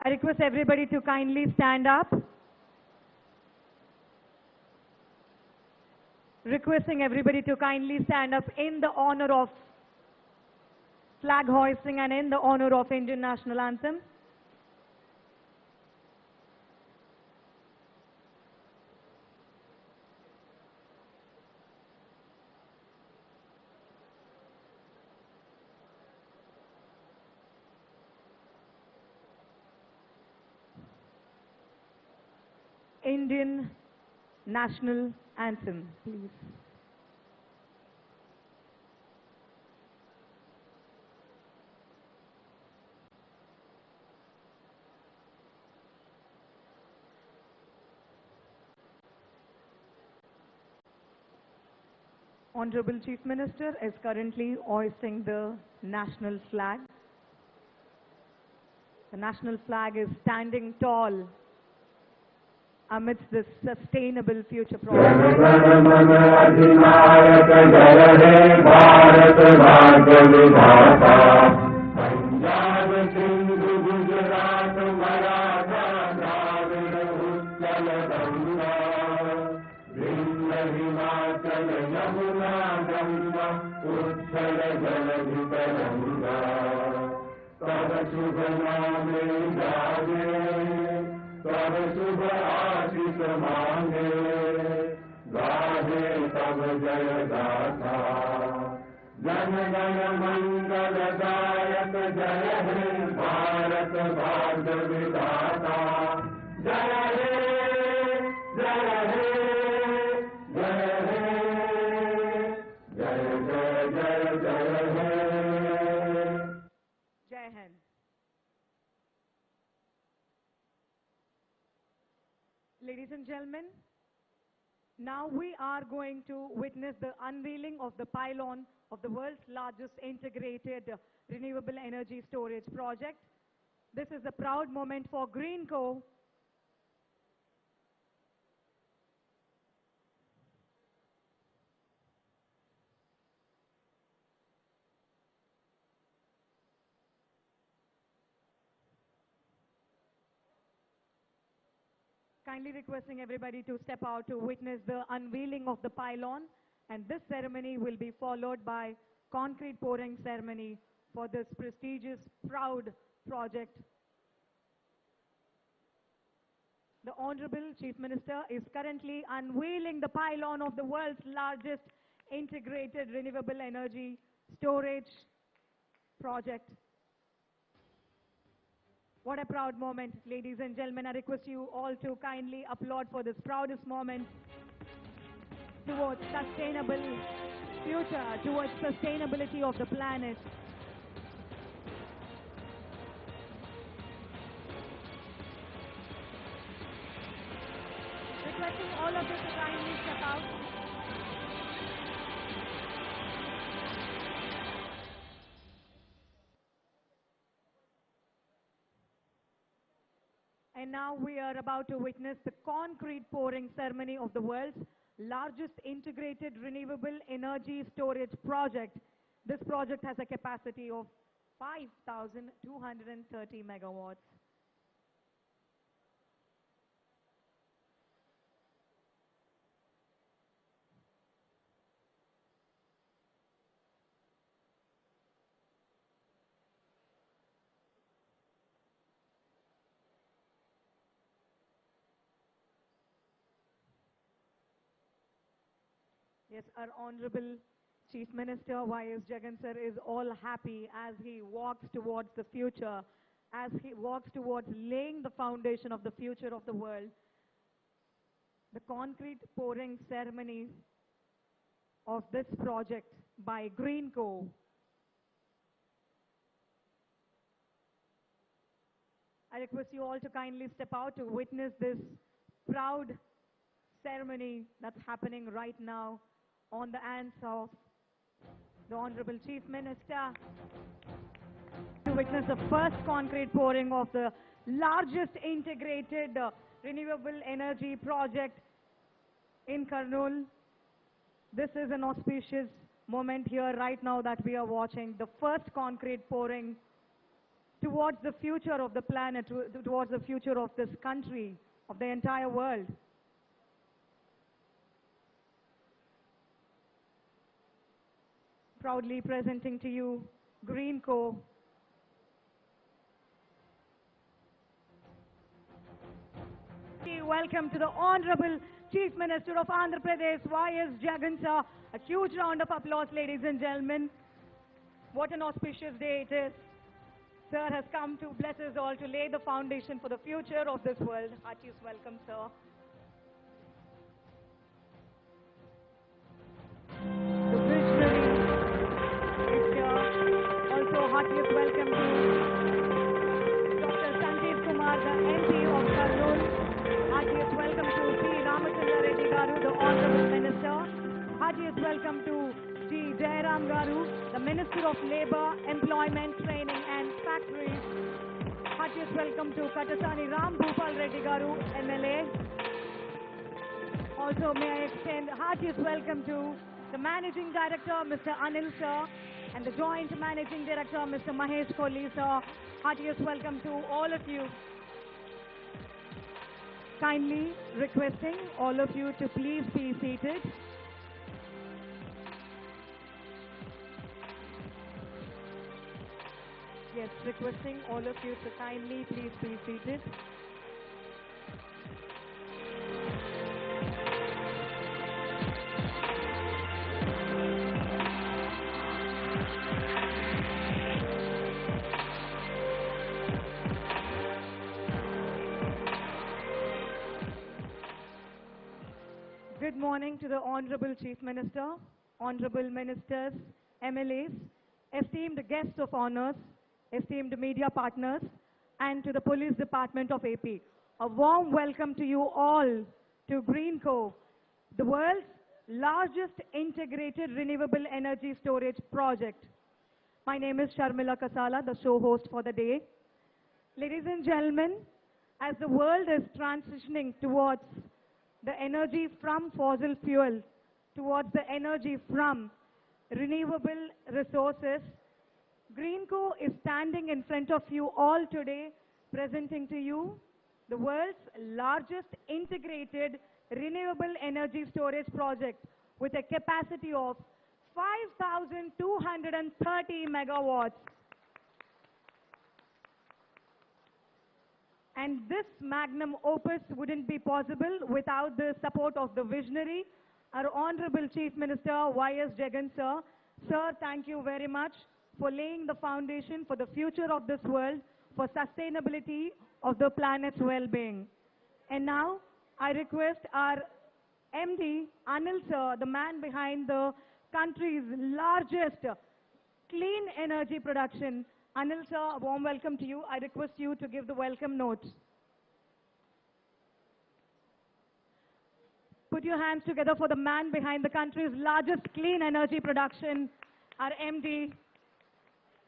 I request everybody to kindly stand up. Requesting everybody to kindly stand up in the honor of flag hoisting and in the honor of Indian National Anthem. Indian National Anthem, please. Honorable Chief Minister is currently hoisting the national flag. The national flag is standing tall amidst this sustainable future project. Jagan. Ladies and gentlemen, now we are going to witness the unveiling of the pylon of the world's largest integrated renewable energy storage project. This is a proud moment for Greenko. Kindly requesting everybody to step out to witness the unveiling of the pylon, and this ceremony will be followed by concrete pouring ceremony for this prestigious, proud project. The Honorable Chief Minister is currently unveiling the pylon of the world's largest integrated renewable energy storage project. What a proud moment, ladies and gentlemen. I request you all to kindly applaud for this proudest moment towards sustainable future, towards sustainability of the planet. Requesting all of you to kindly step out. And now we are about to witness the concrete pouring ceremony of the world's largest integrated renewable energy storage project. This project has a capacity of 5,230 megawatts. Yes, our Honorable Chief Minister Y.S. Jagan sir is all happy as he walks towards the future, as he walks towards laying the foundation of the future of the world. The concrete pouring ceremony of this project by Greenko. I request you all to kindly step out to witness this proud ceremony that's happening right now on the hands of the Honorable Chief Minister to witness the first concrete pouring of the largest integrated renewable energy project in Kurnool. This is an auspicious moment here right now that we are watching the first concrete pouring towards the future of the planet, towards the future of this country, of the entire world. Proudly presenting to you Greenko. Welcome to the Honorable Chief Minister of Andhra Pradesh, Y.S. Jagan sir. A huge round of applause, ladies and gentlemen. What an auspicious day it is. Sir has come to bless us all to lay the foundation for the future of this world. Heartiest welcome, sir. The visionary is here. Also, heartiest welcome to Dr. Sanjeev Kumar, the MP of Kurnool. Heartiest welcome to P. Ramachandra Reddy Garu, the Honorable Minister. Heartiest welcome to G. Jayaram Garu, the Minister of Labour, Employment, Training and Factories. Heartiest welcome to Kattasani Ram Bhupal Reddy Garu, MLA. Also, may I extend heartiest welcome to the Managing Director, Mr. Anil sir, and the Joint Managing Director, Mr. Mahesh Kohli sir. Heartiest welcome to all of you. Kindly requesting all of you to please be seated. Yes, requesting all of you to kindly please be seated. Good morning to the Honorable Chief Minister, Honorable Ministers, MLAs, esteemed guests of honors, esteemed media partners, and to the Police Department of AP. A warm welcome to you all to Greenko, the world's largest integrated renewable energy storage project. My name is Sharmila Kasala, the show host for the day. Ladies and gentlemen, as the world is transitioning towards the energy from fossil fuel, towards the energy from renewable resources, Greenko is standing in front of you all today, presenting to you the world's largest integrated renewable energy storage project with a capacity of 5,230 megawatts. And this magnum opus wouldn't be possible without the support of the visionary, our Honorable Chief Minister, Y.S. Jagan sir. Sir, thank you very much for laying the foundation for the future of this world, for sustainability of the planet's well-being. And now, I request our MD, Anil sir, the man behind the country's largest clean energy production. Anil sir, a warm welcome to you. I request you to give the welcome note. Put your hands together for the man behind the country's largest clean energy production, our MD,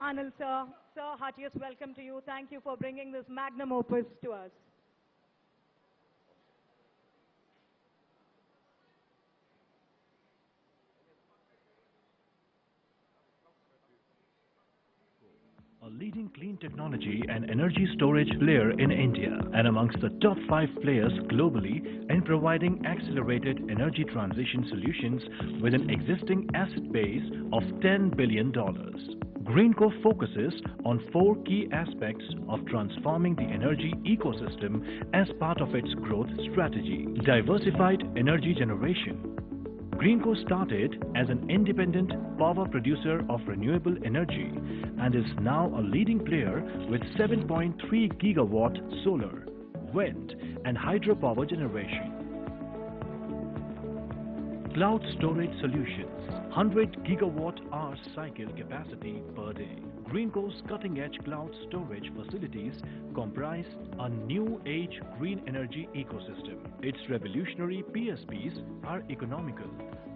Anil sir. Sir, heartiest welcome to you. Thank you for bringing this magnum opus to us. A leading clean technology and energy storage player in India and amongst the top 5 players globally in providing accelerated energy transition solutions with an existing asset base of $10 billion. Greenko focuses on 4 key aspects of transforming the energy ecosystem as part of its growth strategy. Diversified energy generation. Greenko started as an independent power producer of renewable energy and is now a leading player with 7.3 gigawatt solar, wind and hydropower generation. Cloud storage solutions, 100 gigawatt hour cycle capacity per day. Greenko's cutting-edge cloud storage facilities comprise a new age green energy ecosystem. Its revolutionary PSPs are economical,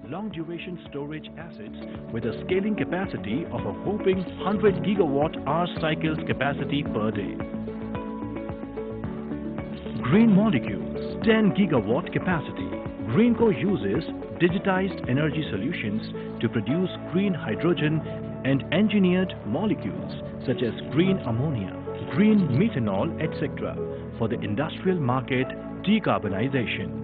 long-duration storage assets with a scaling capacity of a whopping 100 gigawatt-hour cycles capacity per day. Green molecules, 10 gigawatt capacity. Greenko uses digitized energy solutions to produce green hydrogen and engineered molecules such as green ammonia. green methanol, etc. for the industrial market decarbonization.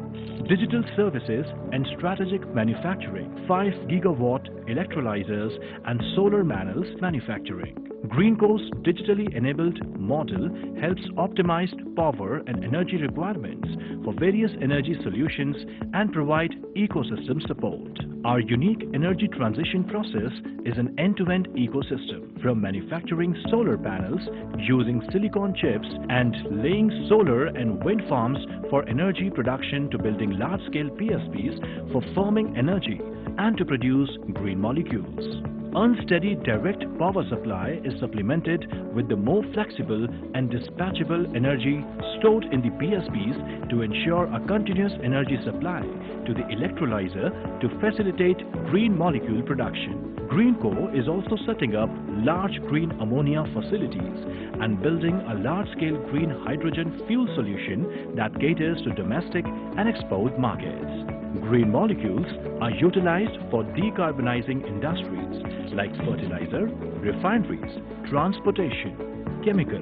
Digital services and strategic manufacturing, 5 gigawatt electrolyzers and solar panels manufacturing. Greenko's digitally enabled model helps optimize power and energy requirements for various energy solutions and provide ecosystem support. Our unique energy transition process is an end-to-end ecosystem, from manufacturing solar panels using silicon chips and laying solar and wind farms for energy production to building large-scale PSPs for firming energy and to produce green molecules. Unsteady direct power supply is supplemented with the more flexible and dispatchable energy stored in the PSPs to ensure a continuous energy supply to the electrolyzer to facilitate green molecule production. Greenko is also setting up large green ammonia facilities and building a large-scale green hydrogen fuel solution that caters to domestic and export markets. Green molecules are utilized for decarbonizing industries like fertilizer, refineries, transportation, chemical,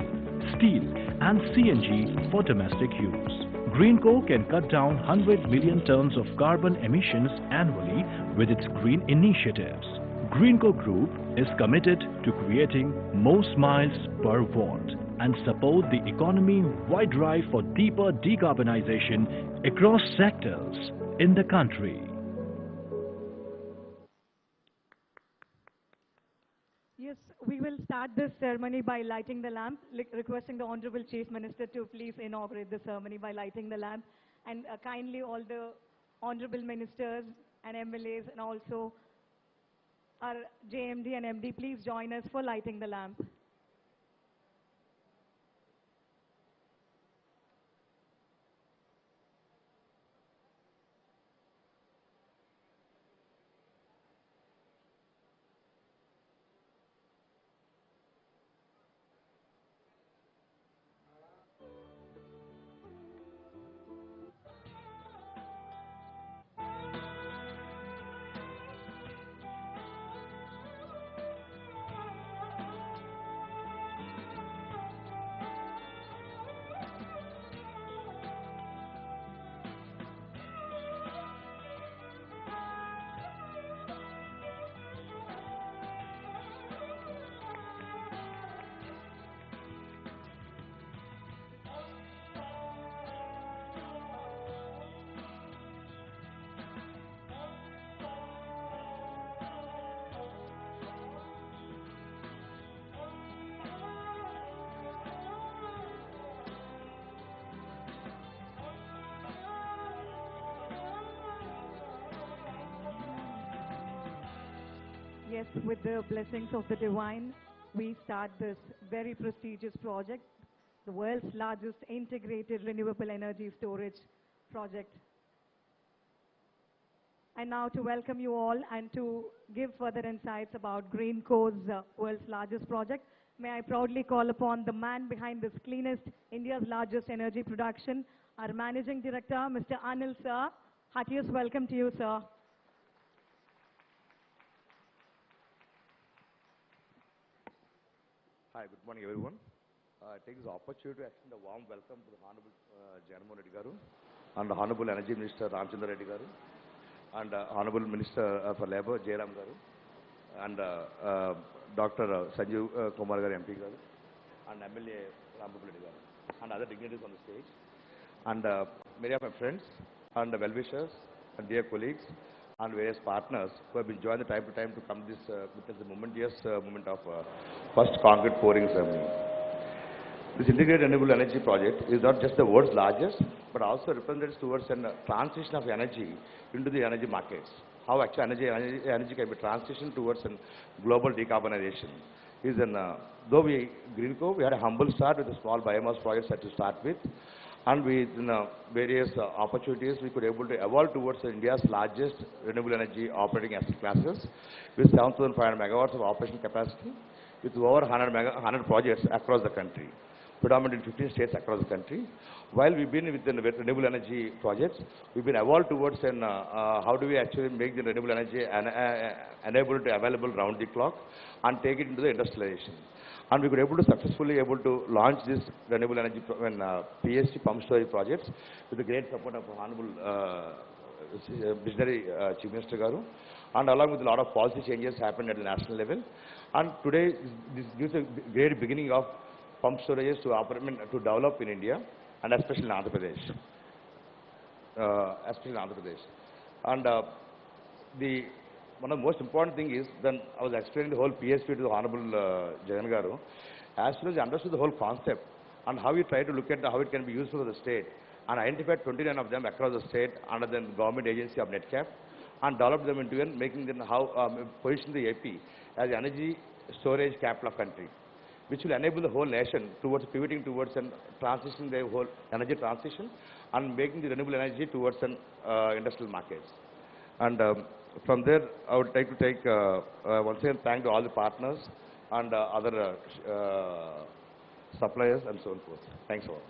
steel and CNG for domestic use. Greenko can cut down 100 million tons of carbon emissions annually with its green initiatives. Greenko Group is committed to creating more smiles per watt and support the economy-wide drive for deeper decarbonization across sectors in the country. Yes, we will start this ceremony by lighting the lamp, requesting the Honorable Chief Minister to please inaugurate the ceremony by lighting the lamp, and kindly all the Honorable Ministers and MLAs and also our JMD and MD, please join us for lighting the lamp. Yes, with the blessings of the divine, we start this very prestigious project, the world's largest integrated renewable energy storage project. And now to welcome you all and to give further insights about Greenko's world's largest project, may I proudly call upon the man behind this cleanest, India's largest energy production, our Managing Director, Mr. Anil sir. Heartiest welcome to you, sir. Hi, good morning everyone. I take this opportunity to extend a warm welcome to the Honorable Jagan Reddy Garu and the Honorable Energy Minister Ramchandra Reddy Garu and Honorable Minister for Labour Jairam Garu and Dr. Sanjeev Kumar Garu MP Garu and MLA Rambapalli Reddy Garu and other dignitaries on the stage and many of my friends and well-wishers and dear colleagues and various partners who have been joined the time to time to come this witness the momentous moment of first concrete pouring ceremony. This integrated renewable energy project is not just the world's largest, but also represents towards a transition of energy into the energy markets. How actually energy can be transitioned towards a global decarbonization. Though Greenko, we had a humble start with a small biomass project to start with, and with various opportunities, we could able to evolve towards India's largest renewable energy operating asset classes with 7,500 megawatts of operational capacity, with over 100 projects across the country, predominantly in 15 states across the country. While we've been with the renewable energy projects, we've been evolved towards how do we actually make the renewable energy enabled to available round the clock and take it into the industrialization. And we were able to successfully able to launch this renewable energy PST pump storage projects with the great support of Honorable Visionary Chief Minister Garu, and along with a lot of policy changes happened at the national level. And today, this gives a great beginning of pump storages to operate, to develop in India, and especially in Andhra Pradesh. And one of the most important thing is, then I was explaining the whole PSP to the Honorable Jagan Garu. As soon as he understood the whole concept and how he tried to look at how it can be useful for the state, and identified 29 of them across the state under the government agency of NetCap, and developed them into making them position the AP as energy storage capital of country, which will enable the whole nation towards pivoting towards and transitioning the whole energy transition and making the renewable energy towards an industrial markets. And from there, I would like to take once again thank to all the partners and other suppliers and so on forth. Thanks a lot.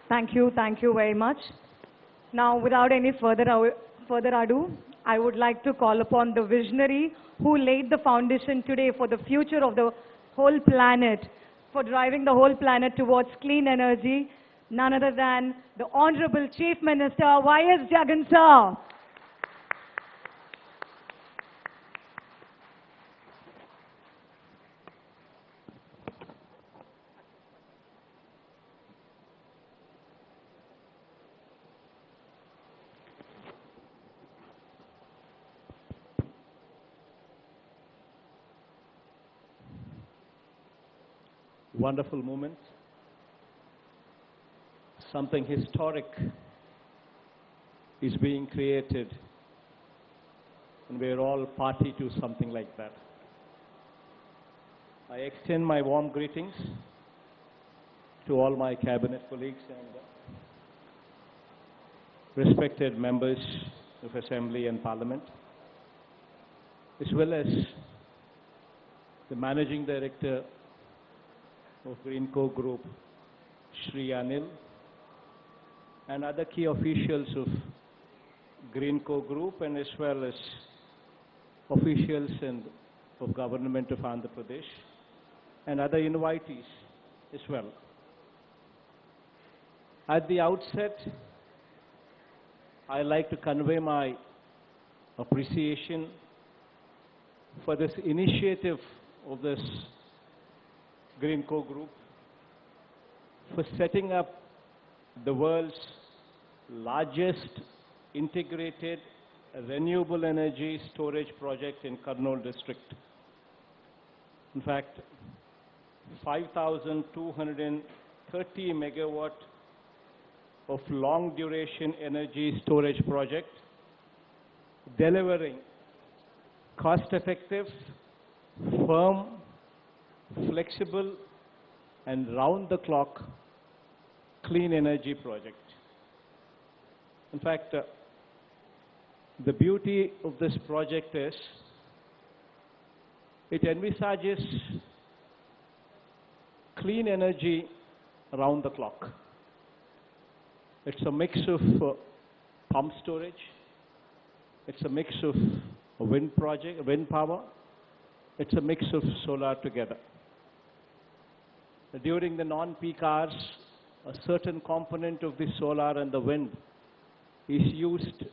Thank you very much. Now, without any further ado, I would like to call upon the visionary who laid the foundation today for the future of the whole planet, for driving the whole planet towards clean energy, none other than the Honorable Chief Minister, Y.S. Jagan sir. Wonderful moment. Something historic is being created, and we're all party to something like that. I extend my warm greetings to all my cabinet colleagues and respected members of Assembly and Parliament, as well as the Managing Director of Greenko Group, Shri Anil, and other key officials of Greenko Group, and as well as officials and of Government of Andhra Pradesh, and other invitees as well. At the outset, I'd like to convey my appreciation for this initiative of this Greenko Group for setting up the world's largest integrated renewable energy storage project in Kurnool District. In fact, 5,230 megawatt of long duration energy storage project, delivering cost-effective, firm, flexible, and round-the-clock clean energy project. In fact, the beauty of this project is it envisages clean energy around the clock. It's a mix of pump storage, it's a mix of wind power, it's a mix of solar together. During the non-peak hours, a certain component of the solar and the wind is used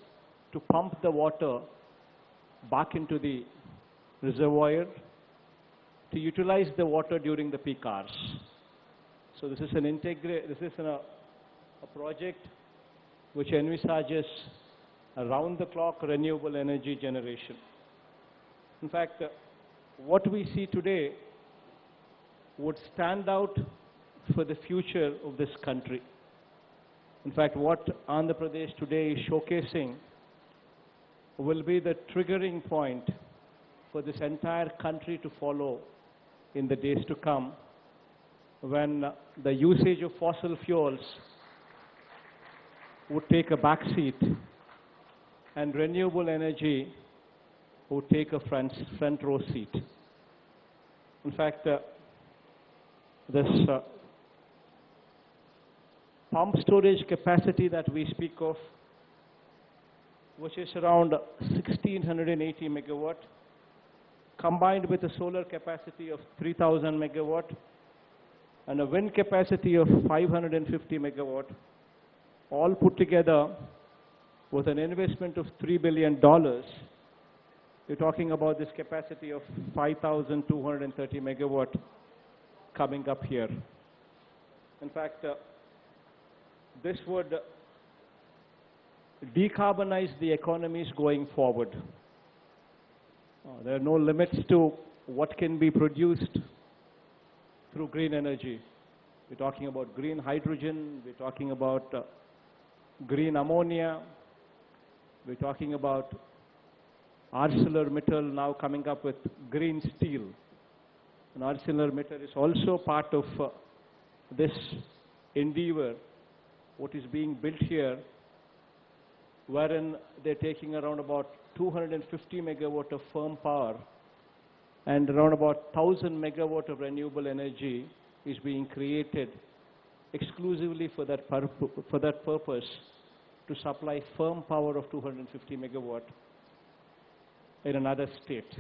to pump the water back into the reservoir to utilize the water during the peak hours. So this is a project which envisages around-the-clock renewable energy generation. In fact, what we see today would stand out for the future of this country. In fact, what Andhra Pradesh today is showcasing will be the triggering point for this entire country to follow in the days to come, when the usage of fossil fuels would take a back seat and renewable energy would take a front row seat. In fact, this pump storage capacity that we speak of which is around 1680 megawatt, combined with a solar capacity of 3000 megawatt and a wind capacity of 550 megawatt, all put together with an investment of $3 billion, you're talking about this capacity of 5,230 megawatt coming up here. In fact, this would decarbonize the economies going forward. There are no limits to what can be produced through green energy. We're talking about green hydrogen, we're talking about green ammonia, we're talking about ArcelorMittal now coming up with green steel. And ArcelorMittal is also part of this endeavor, what is being built here, wherein they're taking around about 250 megawatt of firm power and around about 1,000 megawatt of renewable energy is being created exclusively for that purpose to supply firm power of 250 megawatt in another state.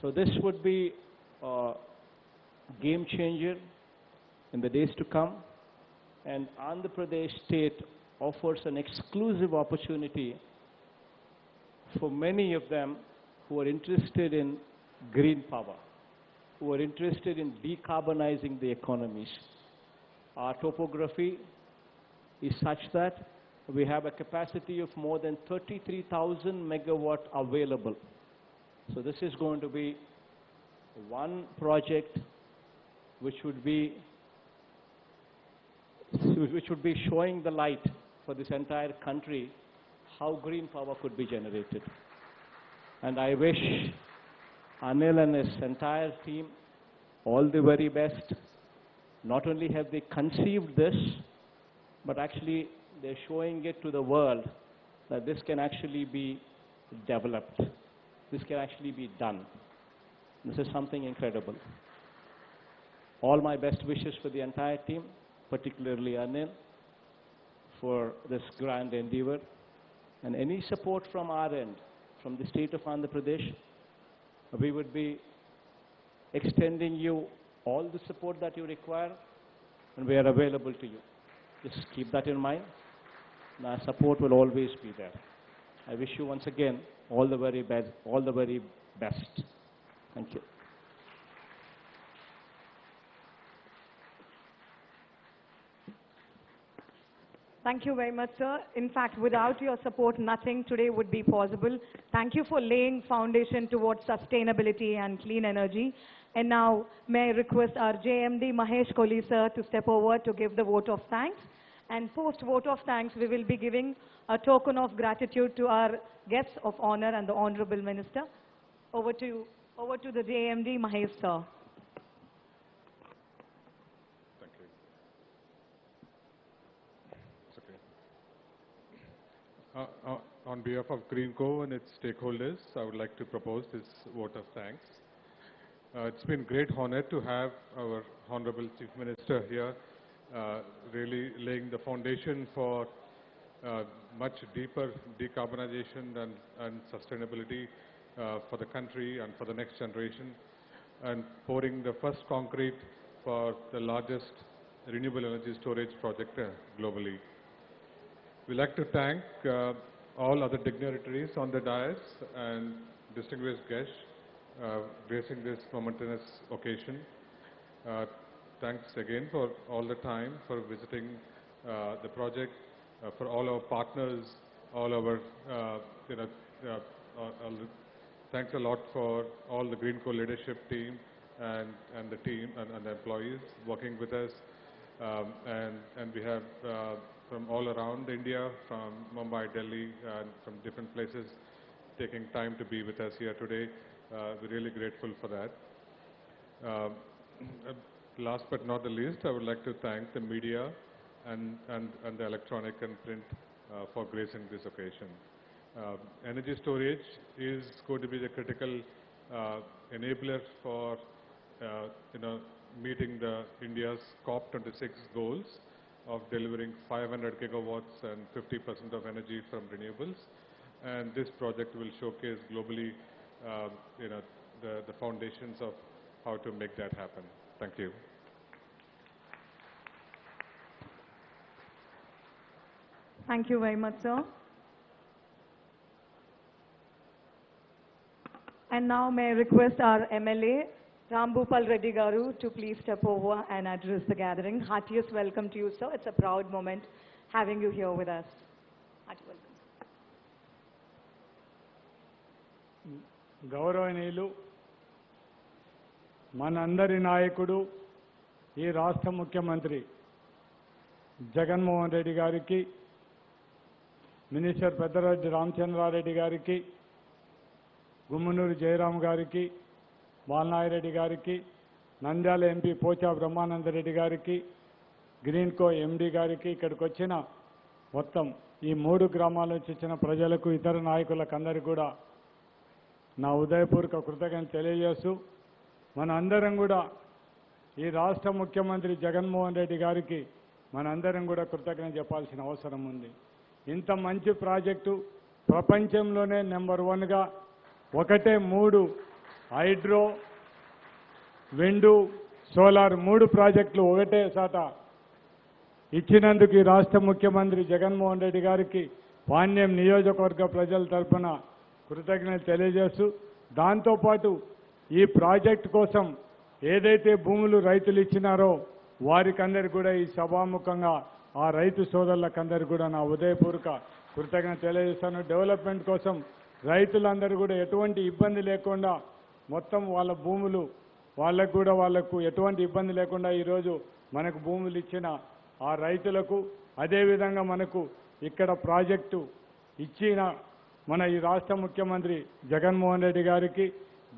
So this would be a game changer in the days to come, and Andhra Pradesh state offers an exclusive opportunity for many of them who are interested in green power, who are interested in decarbonizing the economies. Our topography is such that we have a capacity of more than 33,000 megawatt available. So this is going to be one project which would be showing the light for this entire country how green power could be generated. And I wish Anil and his entire team all the very best. Not only have they conceived this, but actually they're showing it to the world that this can actually be developed. This can actually be done. This is something incredible. All my best wishes for the entire team, particularly Anil, for this grand endeavor. And any support from our end, from the state of Andhra Pradesh, we would be extending you all the support that you require, and we are available to you. Just keep that in mind. And our support will always be there. I wish you once again all the very best. Thank you. Thank you very much, sir. In fact, without your support, nothing today would be possible. Thank you for laying foundation towards sustainability and clean energy. And now, may I request our JMD Mahesh Kohli, sir, to step over to give the vote of thanks. And post vote of thanks, we will be giving a token of gratitude to our guests of honor and the Honorable Minister. Over to the JMD Mahesh, sir. Thank you. It's okay. On behalf of Greenko and its stakeholders, I would like to propose this vote of thanks. It's been great honor to have our Honorable Chief Minister here, really laying the foundation for much deeper decarbonization and sustainability for the country and for the next generation, and pouring the first concrete for the largest renewable energy storage project globally. We'd like to thank all other dignitaries on the dais and distinguished guests gracing this momentous occasion. Thanks again for all the time, for visiting the project, for all our partners, all our, thanks a lot for all the Greenko leadership team and the team and the employees working with us. And we have from all around India, from Mumbai, Delhi, and from different places, taking time to be with us here today. We're really grateful for that. Last but not the least, I would like to thank the media and the electronic and print for gracing this occasion. Energy storage is going to be the critical enabler for meeting the India's COP26 goals, of delivering 500 gigawatts and 50% of energy from renewables. And this project will showcase globally, the foundations of how to make that happen. Thank you. Thank you very much, sir. And now may I request our MLA, Rambupal Reddy Garu, to please step over and address the gathering. Heartiest welcome to you, sir. It's a proud moment having you here with us. Hearty welcome. గౌరవనీయులు మనందరి నాయకుడు ఈ రాష్ట్ర ముఖ్యమంత్రి జగన్మోహన్ రెడ్డి గారికి, minister Peddareddy Ramachandra Reddy గారికి, గుమ్మనూరు జయరాం గారికి, బాలనాయిరెడ్డి గారికి, నంద్యాల ఎంపీ పోచా బ్రహ్మానందరెడ్డి గారికి, గ్రీన్కో ఎండి గారికి, ఇక్కడికి వచ్చిన మొత్తం ఈ 3 గ్రామాల నుంచి వచ్చిన ప్రజలకు, ఇతర నాయకులకు అందరికీ కూడా నా ఉదయపూర్వక కృతజ్ఞతలు తెలియజేస్తూ, మన అందరం కూడా ఈ రాష్ట్ర ముఖ్యమంత్రి జగన్మోహన్ రెడ్డి గారికి మనందరం కూడా కృతజ్ఞత చెప్పాల్సిన అవసరం ఉంది. ఇంత మంచి ప్రాజెక్టు ప్రపంచంలోనే నెంబర్ 1గా ఒకటే 3 హైడ్రో, విండు, సోలార్ 3 ప్రాజెక్టులు ఒకటే సాట ఇచ్చినందుకు ఈ రాష్ట్ర ముఖ్యమంత్రి జగన్మోహన్ రెడ్డి గారికి పాణ్యం నియోజకవర్గ ప్రజల తరఫున కృతజ్ఞతలు తెలియజేస్తూ, దాంతోపాటు ఈ ప్రాజెక్టు కోసం ఏదైతే భూములు రైతులు ఇచ్చినారో వారికందరికీ కూడా ఈ సభాముఖంగా ఆ రైతు సోదరులకందరికీ కూడా నా ఉదయపూర్వక కృతజ్ఞత తెలియజేస్తాను. డెవలప్మెంట్ కోసం రైతులందరూ కూడా ఎటువంటి ఇబ్బంది లేకుండా మొత్తం వాళ్ళ భూములు వాళ్లకు ఎటువంటి ఇబ్బంది లేకుండా ఈరోజు మనకు భూములు ఇచ్చిన ఆ రైతులకు, అదేవిధంగా మనకు ఇక్కడ ప్రాజెక్టు ఇచ్చిన మన ఈ రాష్ట్ర ముఖ్యమంత్రి జగన్మోహన్ రెడ్డి గారికి,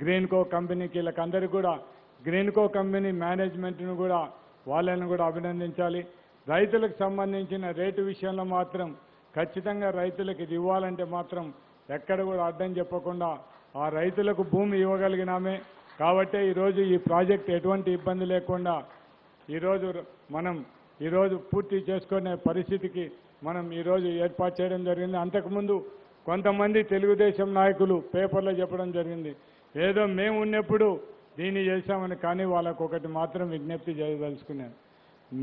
గ్రీన్కో కంపెనీకి, వీళ్ళకందరికీ కూడా గ్రీన్కో కంపెనీ మేనేజ్మెంట్ను కూడా వాళ్ళని కూడా అభినందించాలి. రైతులకు సంబంధించిన రేటు విషయంలో మాత్రం ఖచ్చితంగా రైతులకు ఇది ఇవ్వాలంటే మాత్రం ఎక్కడ కూడా అడ్డం చెప్పకుండా ఆ రైతులకు భూమి ఇవ్వగలిగినామే. కాబట్టే ఈరోజు ఈ ప్రాజెక్ట్ ఎటువంటి ఇబ్బంది లేకుండా ఈరోజు పూర్తి చేసుకునే పరిస్థితికి మనం ఈరోజు ఏర్పాటు చేయడం జరిగింది. అంతకుముందు కొంతమంది తెలుగుదేశం నాయకులు పేపర్లో చెప్పడం జరిగింది, ఏదో మేము ఉన్నప్పుడు దీన్ని చేశామని. కానీ వాళ్ళకు ఒకటి మాత్రం విజ్ఞప్తి చేయదలుచుకున్నాను,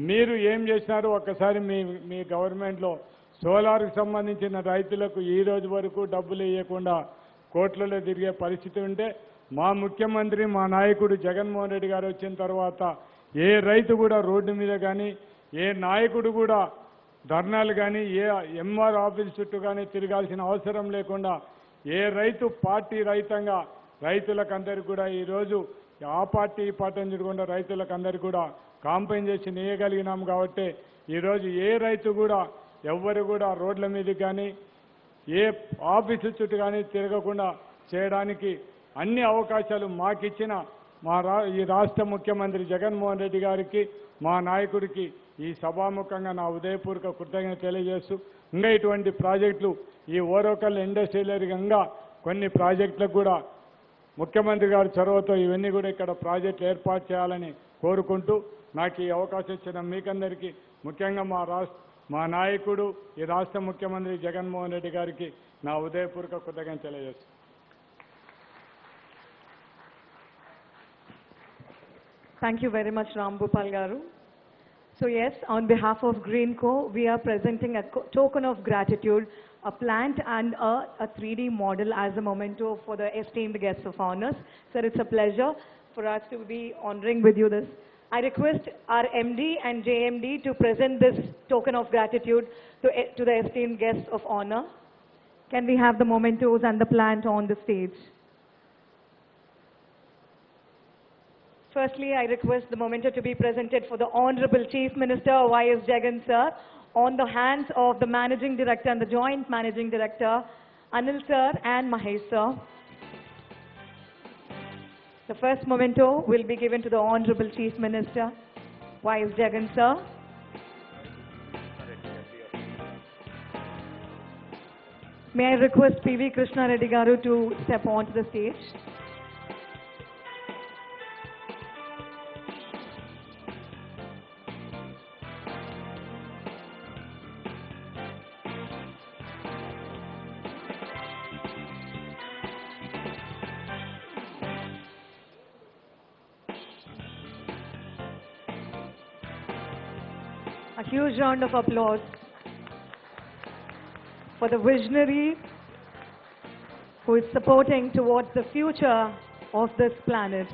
మీరు ఏం చేసినారో ఒక్కసారి మీ గవర్నమెంట్లో సోలార్కు సంబంధించిన రైతులకు ఈ రోజు వరకు డబ్బులు ఇవ్వకుండా కోట్లలో తిరిగే పరిస్థితి ఉంటే, మా ముఖ్యమంత్రి మా నాయకుడు జగన్మోహన్ రెడ్డి గారు వచ్చిన తర్వాత ఏ రైతు కూడా రోడ్డు మీద కానీ, ఏ నాయకుడు కూడా ధర్నాలు కానీ, ఏ ఎంఆర్ ఆఫీస్ చుట్టూ కానీ తిరగాల్సిన అవసరం లేకుండా ఏ రైతు పార్టీ రైతంగా రైతులకందరికీ కూడా ఈరోజు ఆ పార్టీ ఈ పార్టీ తిరగకుండా రైతులకందరికీ కూడా కాంపెన్సేషన్ ఇవ్వగలిగినాం. కాబట్టి ఈరోజు ఏ రైతు కూడా ఎవ్వరు కూడా రోడ్ల మీద కానీ ఏ ఆఫీసు చుట్టూ కానీ తిరగకుండా చేయడానికి అన్ని అవకాశాలు మాకిచ్చిన ఈ రాష్ట్ర ముఖ్యమంత్రి జగన్మోహన్ రెడ్డి గారికి, మా నాయకుడికి ఈ సభాముఖంగా నా ఉదయపూర్వక కృతజ్ఞత తెలియజేస్తూ, ఇంకా ఇటువంటి ప్రాజెక్టులు ఈ ఓరోకల్ ఇండస్ట్రియల్ ఏరియాగా కొన్ని ప్రాజెక్టులకు కూడా ముఖ్యమంత్రి గారి చొరవతో ఇవన్నీ కూడా ఇక్కడ ప్రాజెక్టులు ఏర్పాటు చేయాలని కోరుకుంటూ, నాకు ఈ అవకాశం ఇచ్చిన మీకందరికీ, ముఖ్యంగా మా నాయకుడు ఈ రాష్ట్ర ముఖ్యమంత్రి జగన్మోహన్ రెడ్డి గారికి నా ఉదయపూర్వక కృతజ్ఞత తెలియజేస్తాను. Thank you very much, Rambupal Garu. So yes, on behalf of Greenko, we are presenting a token of gratitude, a plant and a 3D model as a memento for the esteemed guests of honors. Sir, it's a pleasure for us to be honoring with you this. I request our MD and JMD to present this token of gratitude to the esteemed guests of honor. Can we have the mementos and the plant on the stage? Firstly, I request the memento to be presented for the Honorable Chief Minister Y.S. Jagan, sir, on the hands of the Managing Director and the Joint Managing Director, Anil, sir, and Mahesh, sir. The first memento will be given to the Honorable Chief Minister Y.S. Jagan, sir. May I request P.V. Krishna Reddy Garu to step onto the stage. A huge round of applause for the visionary who is supporting towards the future of this planet.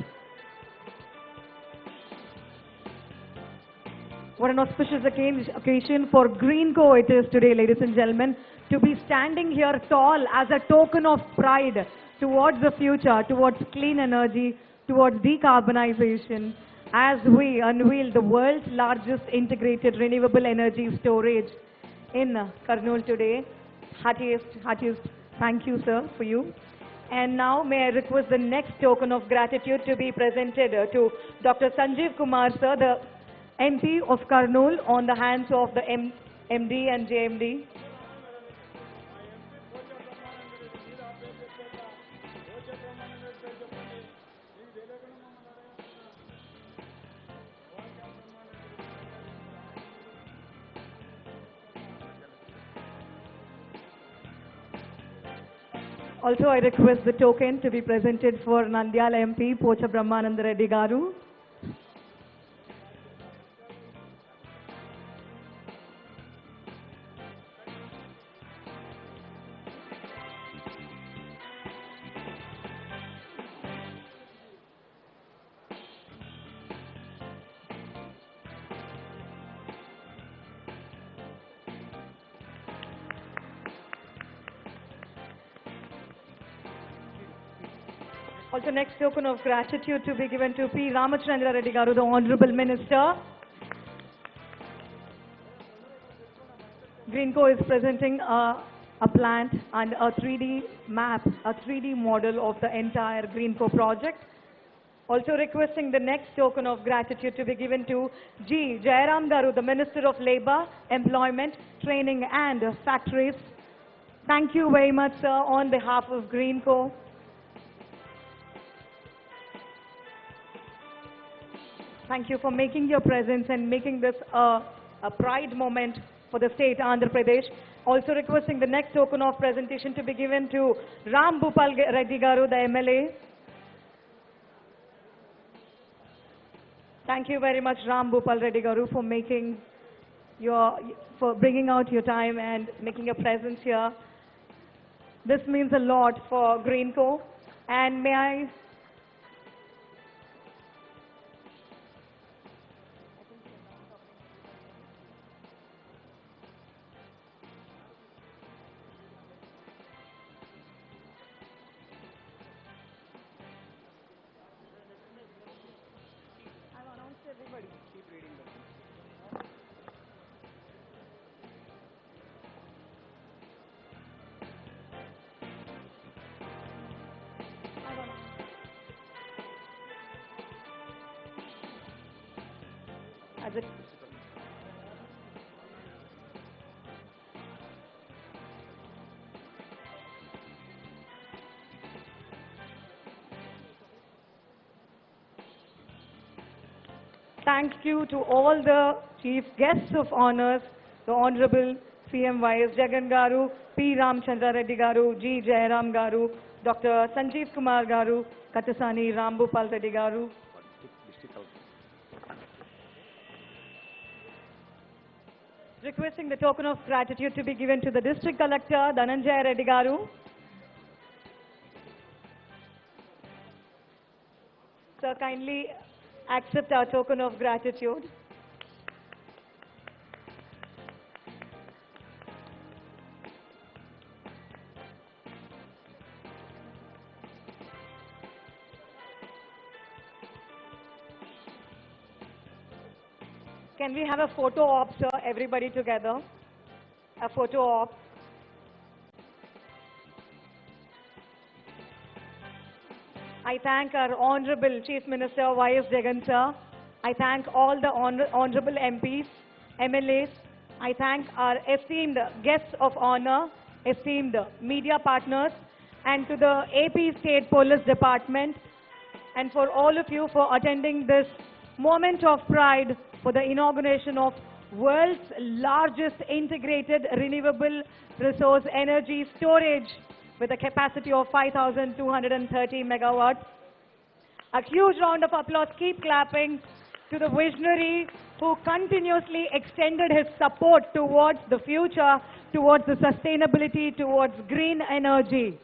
What an auspicious occasion for Greenko it is today, ladies and gentlemen, to be standing here tall as a token of pride towards the future, towards clean energy, towards decarbonization, as we unveil the world's largest integrated renewable energy storage in Kurnool today. Heartiest thank you, sir, for you. And now may I request the next token of gratitude to be presented to Dr. Sanjeev Kumar, sir, the MP of Kurnool, on the hands of the MD and JMD. Also, I request the token to be presented for Nandyal MP, Pocha Brahmananda Reddy Garu. Also, next token of gratitude to be given to P. Ramachandra Reddy Garu, the Honorable Minister. Greenko is presenting a plant and a 3D map, a 3D model of the entire Greenko project. Also requesting the next token of gratitude to be given to G. Jayaram Garu, the Minister of Labour, Employment, Training and Factories. Thank you very much, sir, on behalf of Greenko. Thank you for making your presence and making this a pride moment for the state, Andhra Pradesh. Also requesting the next token of presentation to be given to Ram Bhupal Reddy Garu, the MLA. Thank you very much, Ram Bhupal Reddy Garu, for bringing out your time and making a presence here. This means a lot for Greenko. And may I everybody. Keep reading them. As it Thank you to all the chief guests of honors, the Honorable CM Y.S. Jagan Garu, P. Ramchandra Reddy Garu, G. Jayaram Garu, Dr. Sanjeev Kumar Garu, Katasani Ram Bhupal Reddy Garu. Requesting the token of gratitude to be given to the District Collector, Dhananjaya Reddy Garu. Sir, kindly accept our token of gratitude. Can we have a photo op, sir, everybody together? A photo op. I thank our Honorable Chief Minister Y.S. Jagan, sir. I thank all the Honorable MPs, MLAs. I thank our esteemed guests of honor, esteemed media partners, and to the AP State Police Department, and for all of you for attending this moment of pride for the inauguration of world's largest integrated renewable resource energy storage with a capacity of 5,230 megawatts. A huge round of applause. Keep clapping to the visionary who continuously extended his support towards the future, towards the sustainability, towards green energy.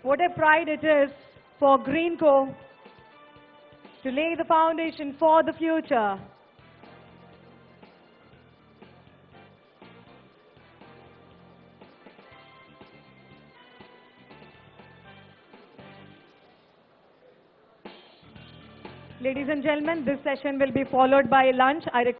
What a pride it is for Greenko to lay the foundation for the future. Ladies and gentlemen, this session will be followed by lunch.